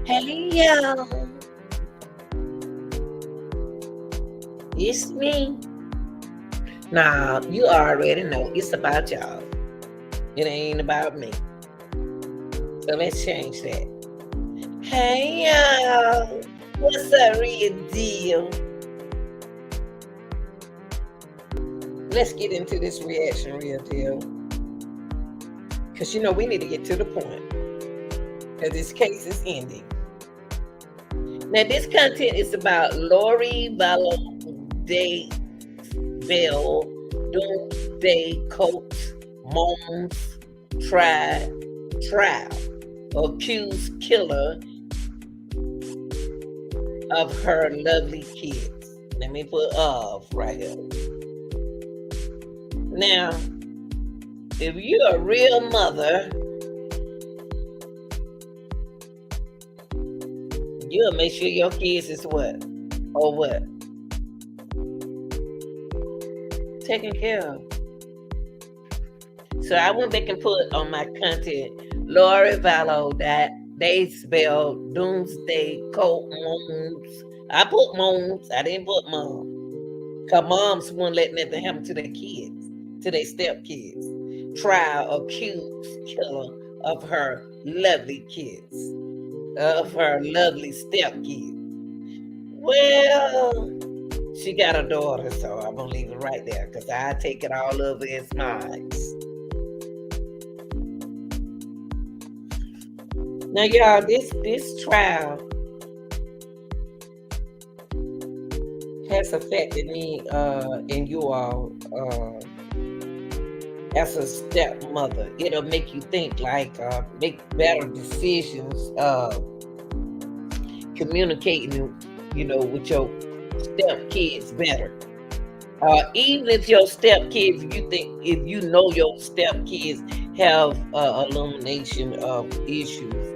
Hey y'all, it's me. Nah, you already know it's about y'all. It ain't about me. So let's change that. Hey y'all, what's the real deal? Let's get into this reaction real deal. Cause we need to get to the point. Cause this case is ending. Now this content is about Lori Vallow Day Bell Doomsday Coach Moms trial. Accused killer of her lovely kids. Let me put of right here. Now, if you're a real mother, you'll make sure your kids is what? Or what? Taken care of. So I went back and put on my content Lori Vallow that they spell Doomsday Coat Moms. I put moms, I didn't put mom. Cause moms won't let nothing happen to their kids, to their stepkids. Trial accused killer of her lovely kids, of her lovely stepkids. Well, she got a daughter, so I'm gonna leave it right there because I take it all over as mine. Now, y'all, this trial has affected me and you all as a stepmother. It'll make you think, like, make better decisions, communicating, with your stepkids better. Even if your stepkids, if you know your stepkids have illumination of issues,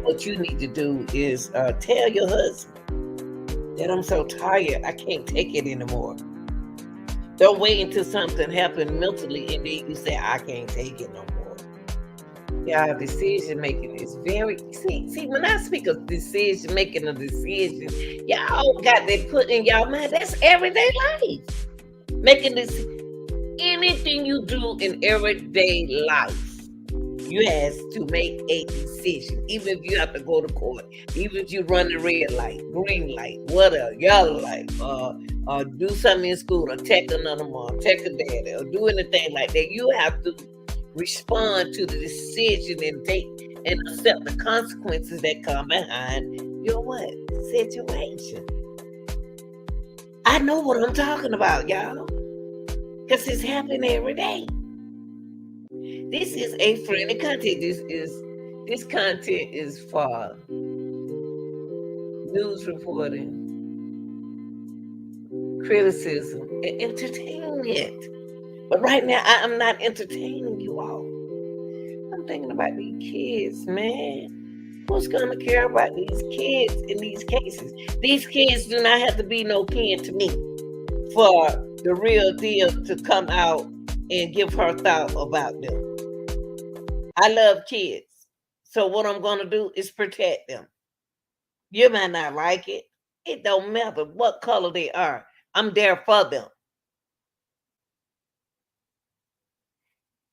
what you need to do is tell your husband that I'm so tired, I can't take it anymore. Don't wait until something happens mentally and then you say, I can't take it no more. Y'all, decision making is very see when I speak of decision making a decision, y'all got that put in y'all mind. That's everyday life. Making this anything you do in everyday life. You has to make a decision, even if you have to go to court, even if you run the red light, green light, whatever, yellow light, or do something in school, or take another mom, take a daddy, or do anything like that. You have to respond to the decision and take and accept the consequences that come behind your what situation. I know what I'm talking about, y'all, because it's happening every day. This is a friendly content. This content is for news reporting, criticism, and entertainment. But right now, I'm not entertaining you all. I'm thinking about these kids, man. Who's gonna care about these kids in these cases? These kids do not have to be no kin to me for the real deal to come out and give her thought about them. I love kids. So what I'm gonna do is protect them. You might not like it. It don't matter what color they are. I'm there for them.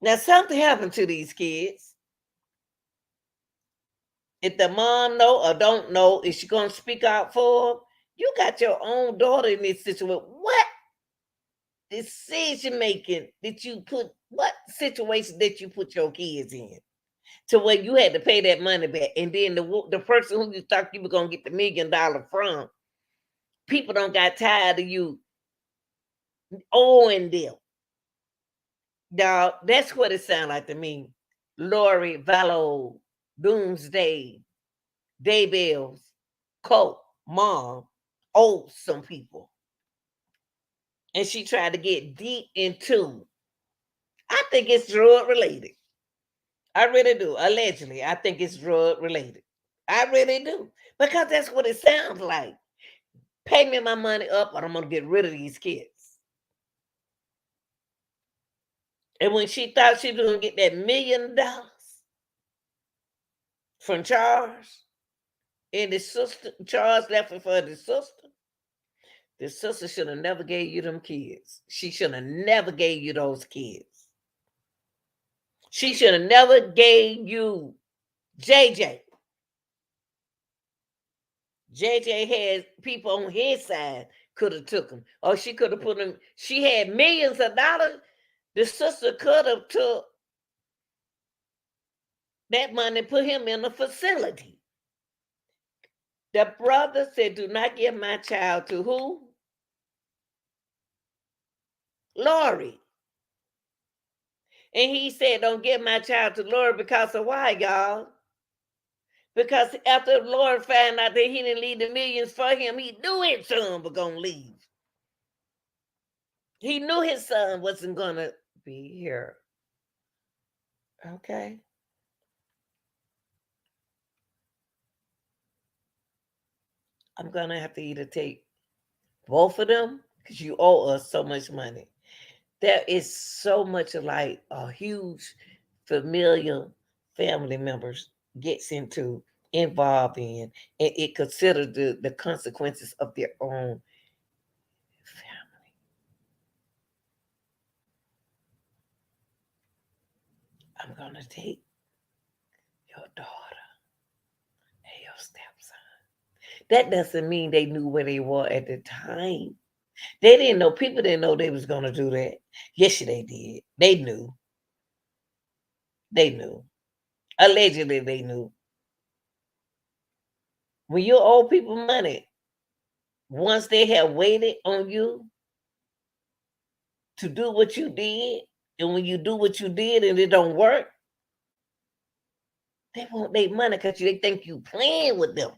Now something happened to these kids. If the mom know or don't know, is she gonna speak out for them? You got your own daughter in this situation. What decision making did you put? What situation did you put your kids in? To where you had to pay that money back, and then the person who you thought you were gonna get the $1 million from, people don't got tired of you owing them. Now that's what it sounded like to me. Lori Vallow, Doomsday, Daybells, Colt, Mom, owed some people. And she tried to get deep into. I think it's drug related. I really do. Allegedly, I think it's drug related. I really do. Because that's what it sounds like. Pay me my money up or I'm gonna get rid of these kids. And when she thought she was gonna get that $1 million from Charles, And the sister, Charles left it for the sister. The sister should have never gave you them kids. She should have never gave you those kids. She should have never gave you JJ. JJ had people on his side could have took him, or she could have put him. She had millions of dollars. The sister could have took that money and put him in a facility. The brother said, "Do not give my child to who? Lori." And he said, "Don't give my child to Lori because of why, y'all? Because after the Lord found out that he didn't leave the millions for him, he knew his son was going to leave. He knew his son wasn't going to be here." Okay. I'm going to have to either take both of them because you owe us so much money. There is so much like a huge familiar family members gets into involved in, and it considers the consequences of their own family. I'm gonna take your daughter and your stepson. That doesn't mean they knew where they were at the time. They didn't know. People didn't know they was gonna do that. Yes, they did. They knew. They knew. Allegedly, they knew. When you owe people money, once they have waited on you to do what you did, and when you do what you did and it don't work, they want their money because they think you playing with them.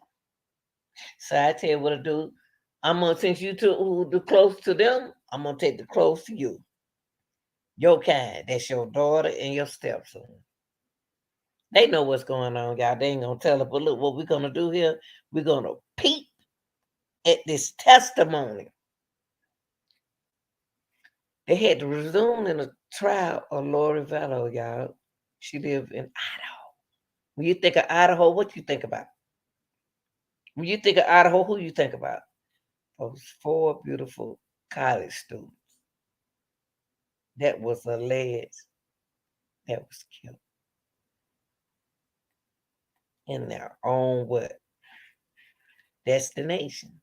So I tell you what to do. I'm gonna, since you took the close to them, I'm gonna take the close to you. Your kind. That's your daughter and your stepson. They know what's going on, y'all. They ain't gonna tell it. But look, what we're gonna do here, we're gonna peep at this testimony. They had to resume in a trial of Lori Vallow, y'all. She lived in Idaho. When you think of Idaho, what you think about? When you think of Idaho, who you think about? Those 4 beautiful college students that was alleged that was killed in their own what? Destination.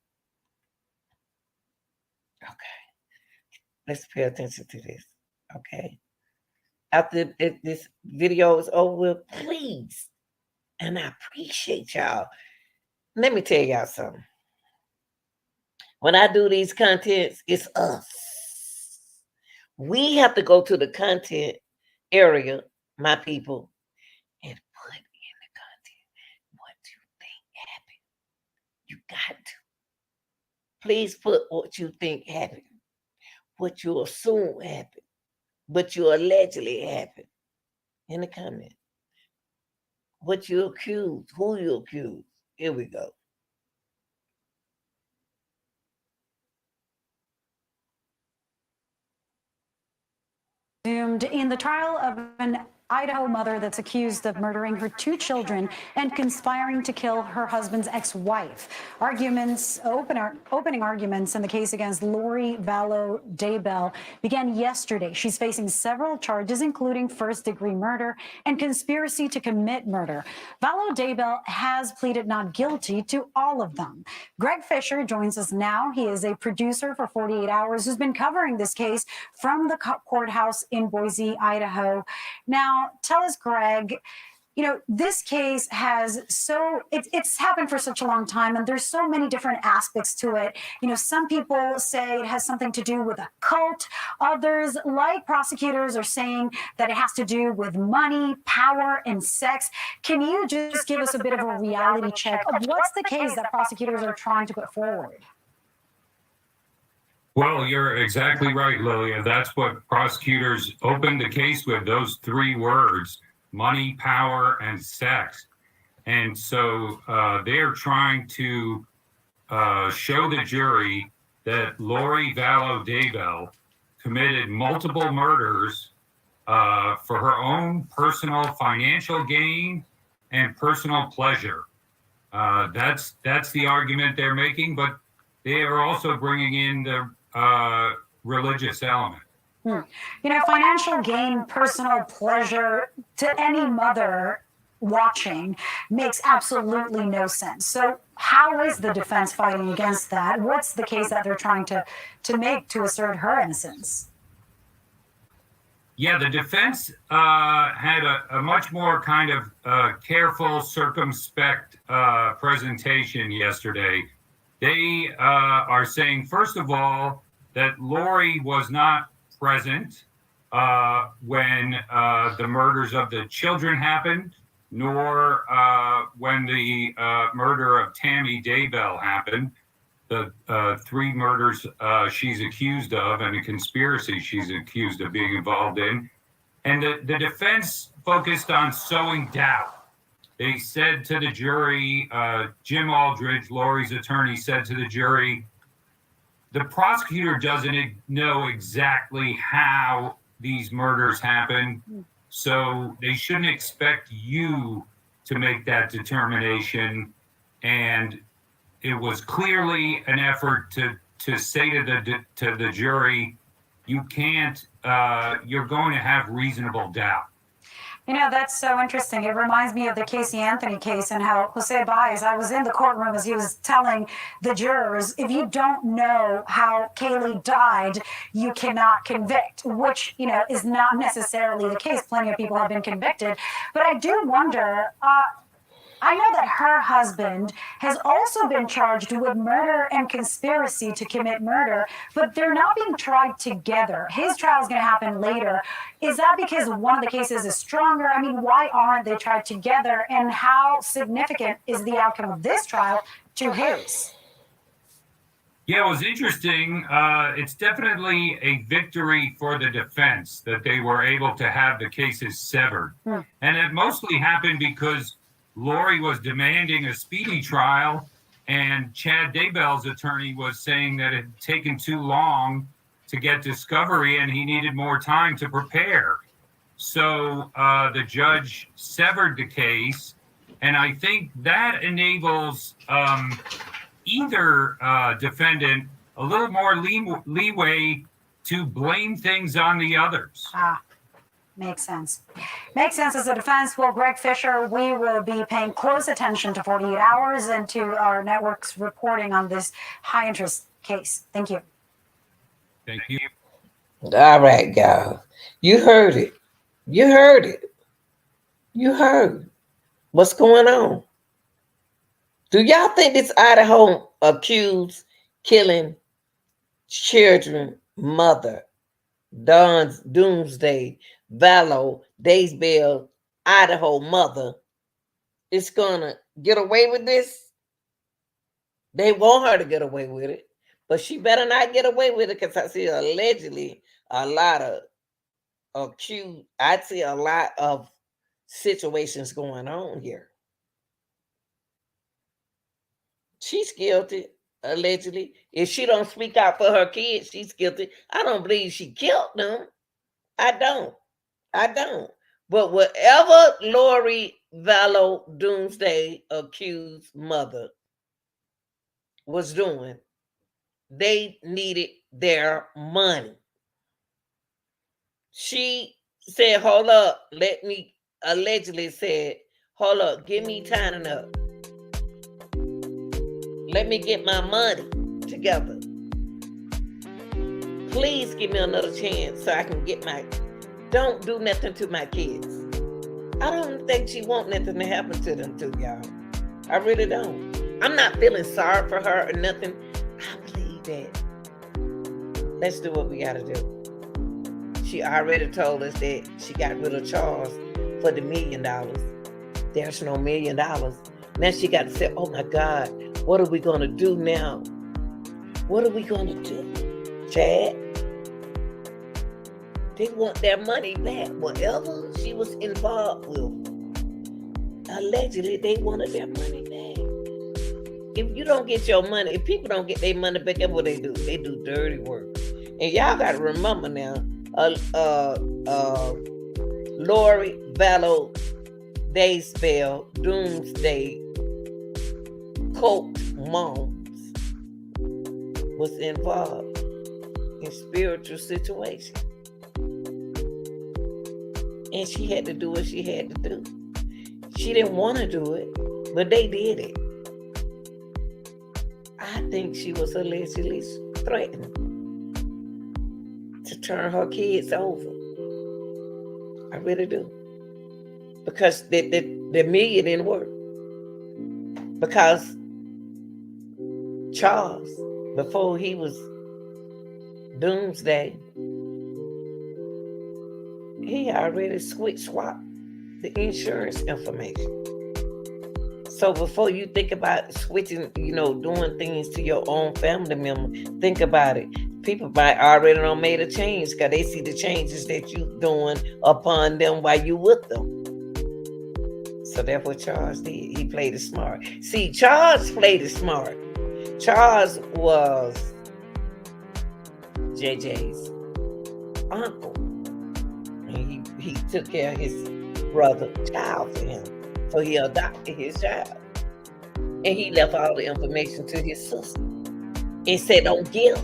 Okay. Let's pay attention to this. Okay. After this video is over, please, and I appreciate y'all. Let me tell y'all something. When I do these contents, it's us. We have to go to the content area, my people, and put in the content what you think happened. You got to. Please put what you think happened, what you assume happened, what you allegedly happened in the comment. What you accuse, who you accuse. Here we go. In the trial of an Idaho mother that's accused of murdering her 2 children and conspiring to kill her husband's ex-wife. Opening arguments in the case against Lori Vallow Daybell began yesterday. She's facing several charges, including first-degree murder and conspiracy to commit murder. Vallow Daybell has pleaded not guilty to all of them. Greg Fisher joins us now. He is a producer for 48 Hours who's been covering this case from the courthouse in Boise, Idaho. Now, tell us, Greg, this case has it's happened for such a long time, and there's so many different aspects to it. Some people say it has something to do with a cult. Others, like prosecutors, are saying that it has to do with money, power, and sex. Can you just give us a bit of a reality check of what's the case that prosecutors are trying to put forward? Well, you're exactly right, Lilia. That's what prosecutors opened the case with, those 3 words: money, power, and sex. And so they're trying to show the jury that Lori Vallow Daybell committed multiple murders for her own personal financial gain and personal pleasure. That's the argument they're making, but they are also bringing in the religious element. You know, financial gain, personal pleasure to any mother watching makes absolutely no sense. So how is the defense fighting against that? What's the case that they're trying to make to assert her innocence? Yeah, the defense had a much more kind of careful, circumspect presentation yesterday. They are saying, first of all, that Lori was not present when the murders of the children happened, nor when the murder of Tammy Daybell happened. The three murders she's accused of and a conspiracy she's accused of being involved in. And the defense focused on sowing doubt. They said to the jury, Jim Aldridge, Lori's attorney, said to the jury, the prosecutor doesn't know exactly how these murders happened, so they shouldn't expect you to make that determination. And it was clearly an effort to say to the jury, you can't, you're going to have reasonable doubt. You know, that's so interesting. It reminds me of the Casey Anthony case and how Jose Baez, I was in the courtroom as he was telling the jurors, if you don't know how Kaylee died, you cannot convict, which, you know, is not necessarily the case. Plenty of people have been convicted. But I do wonder, I know that her husband has also been charged with murder and conspiracy to commit murder, but they're not being tried together. His trial is going to happen later. Is that because one of the cases is stronger? I mean, why aren't they tried together? And how significant is the outcome of this trial to his? Yeah, it was interesting. It's definitely a victory for the defense that they were able to have the cases severed. And it mostly happened because Lori was demanding a speedy trial, and Chad Daybell's attorney was saying that it had taken too long to get discovery and he needed more time to prepare. So the judge severed the case, and I think that enables either defendant a little more leeway to blame things on the others. Makes sense. Makes sense as a defense. Well, Greg Fisher, we will be paying close attention to 48 hours and to our network's reporting on this high interest case. Thank you. Thank you. All right, y'all. You heard it. You heard it. You heard what's going on. Do y'all think this Idaho accused killing children mother, Dawn's Doomsday, Vallow, Daysbell, Idaho mother is gonna get away with this? They want her to get away with it, but she better not get away with it, because I see allegedly a lot of accused. I see a lot of situations going on here. She's guilty, allegedly. If she don't speak out for her kids, she's guilty. I don't believe she killed them. I don't. But whatever Lori Vallow Doomsday accused mother was doing, they needed their money. She said, hold up, allegedly said, hold up, give me time enough. Let me get my money together. Please give me another chance so I can get don't do nothing to my kids. I don't think she want nothing to happen to them too, y'all. I really don't. I'm not feeling sorry for her or nothing. I believe that. Let's do what we gotta do. She already told us that she got rid of Charles for the $1 million. There's no $1 million. Now she got to say, oh my God, what are we gonna do now? What are we gonna do, Chad? They want their money back. Whatever she was involved with, allegedly they wanted their money back. If you don't get your money, if people don't get their money back, that's what they do. They do dirty work. And y'all got to remember now, Lori Vallow Daysbell Doomsday cult moms was involved in spiritual situations. And she had to do what she had to do. She didn't want to do it, but they did it. I think she was allegedly threatened to turn her kids over. I really do. Because the million didn't work. Because Charles, before he was doomsday, he already swapped the insurance information. So before you think about switching, doing things to your own family member, think about it. People might already done made a change because they see the changes that you doing upon them while you with them. So that's what Charles did. He played it smart. See, Charles played it smart. Charles was JJ's uncle. And he took care of his brother's child for him. So he adopted his child. And he left all the information to his sister. And said, don't give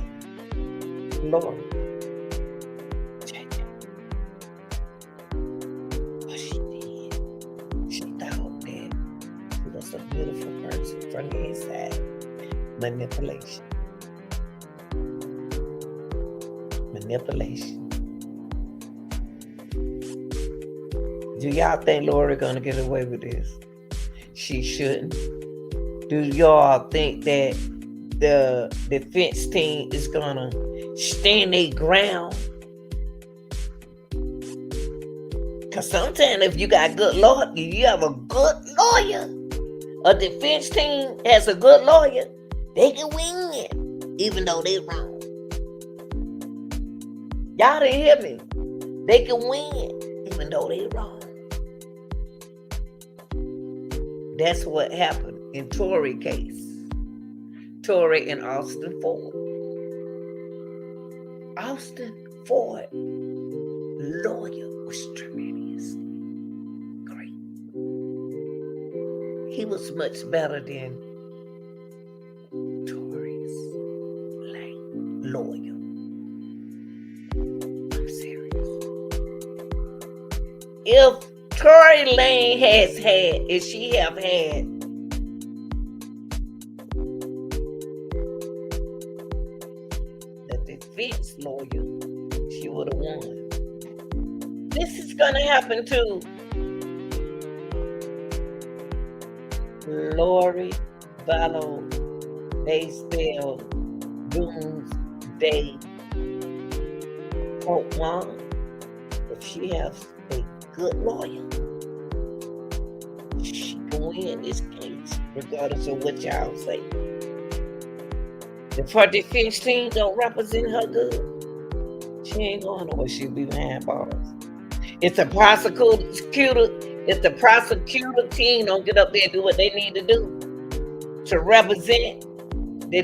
Lord. JJ. But she did. She thought that she was a beautiful person from the inside. Manipulation. Do y'all think Lori gonna get away with this? She shouldn't. Do y'all think that the defense team is gonna stand their ground? Because sometimes if you got good lawyer, you have a good lawyer. A defense team has a good lawyer, they can win, even though they're wrong. Y'all didn't hear me. They can win, even though they're wrong. That's what happened in Tory case. Tory and Austin Ford. Austin Ford, lawyer, was tremendous. Great. He was much better than Tory's lawyer. I'm serious. If Tory Lane if she have had the defense lawyer, she would have won. This is gonna happen to Lori Vallow. They spell doomsday. Quote one. If she has a good lawyer, she can win this case, regardless of what y'all say. If her defense team don't represent her good, she ain't going nowhere. She'll be behind bars. If the prosecutor team don't get up there and do what they need to do to represent the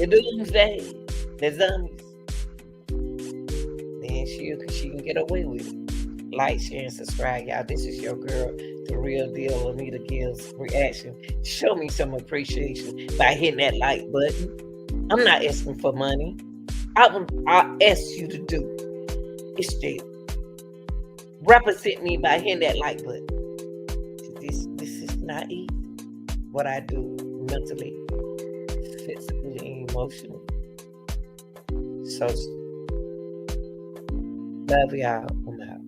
doomsday, the zombies, then she can get away with it. Like, share, and subscribe, y'all. This is your girl, The Real Deal, Anita Gibbs Reaction. Show me some appreciation by hitting that like button. I'm not asking for money. I'll ask you to do is to represent me by hitting that like button. This is not easy. What I do mentally, physically, and emotionally. So, love y'all. I'm out.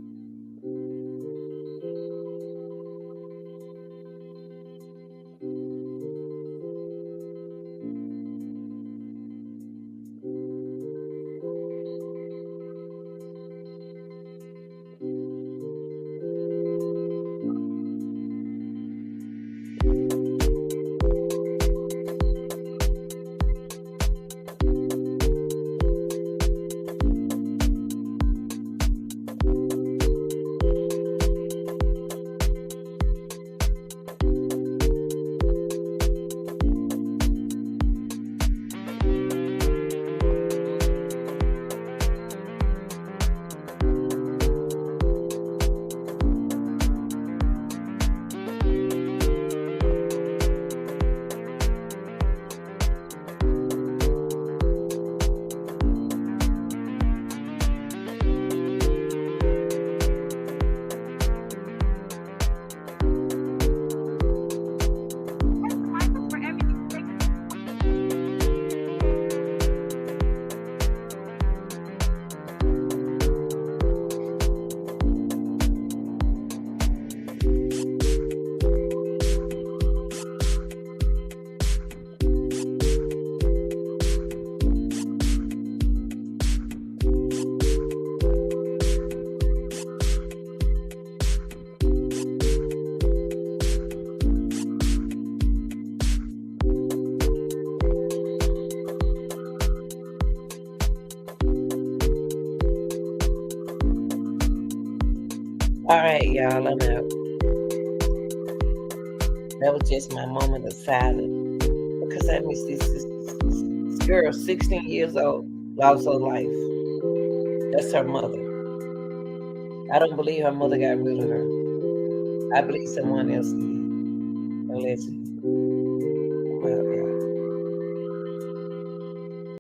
All right, y'all, I'm out. That was just my moment of silence because I miss this girl, 16 years old, lost her life. That's her mother. I don't believe her mother got rid of her. I believe someone else did, allegedly.